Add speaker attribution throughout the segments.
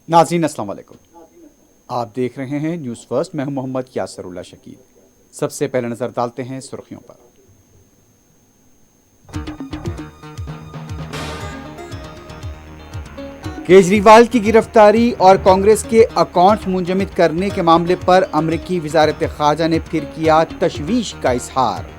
Speaker 1: नाज़रीन अस्सलाम वालेकुम। आप देख रहे हैं न्यूज़ फर्स्ट। मैं हूं मोहम्मद यासरुल्लाह शकील। सबसे पहले नज़र डालते हैं सुर्खियों पर। केजरीवाल की गिरफ्तारी और कांग्रेस के अकाउंट्स मुंजमद करने के मामले पर अमरीकी वज़ारत ख़ारजा ने फिर किया तशवीश का इजहार।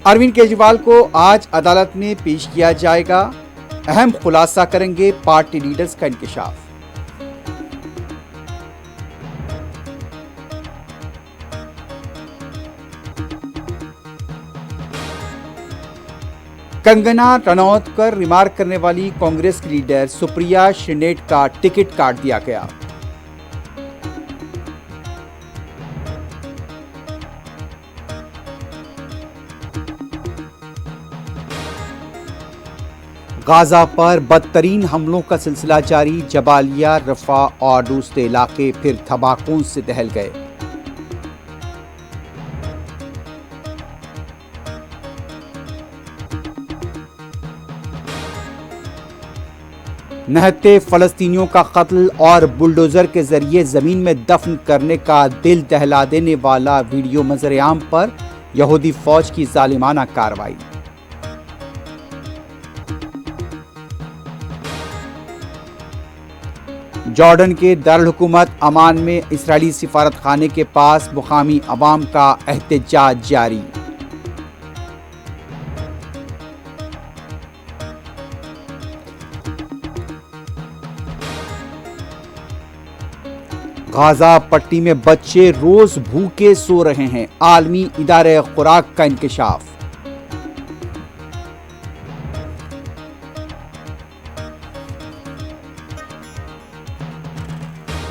Speaker 1: अरविंद केजरीवाल को आज अदालत में पेश किया जाएगा। अहम खुलासा करेंगे पार्टी लीडर्स का इंकशाफ। कंगना रनौत पर रिमार्क करने वाली कांग्रेस की लीडर सुप्रिया श्रीनेट का टिकट काट दिया गया। गाजा पर बदतरीन हमलों का सिलसिला जारी। जबालिया, रफा और दूसरे इलाके फिर धमाकों से दहल गए। नहते फलस्तीनियों का कत्ल और बुलडोजर के जरिए जमीन में दफन करने का दिल दहला देने वाला वीडियो मंजर-ए-आम पर यहूदी फौज की जालिमाना कार्रवाई। जॉर्डन के दारुल हुकूमत अमान में इस्राएली सिफारत खाने के पास मुकामी अवाम का एहतजाज जारी। गाजा पट्टी में बच्चे रोज भूखे सो रहे हैं। आलमी इदारे खुराक का इंकशाफ।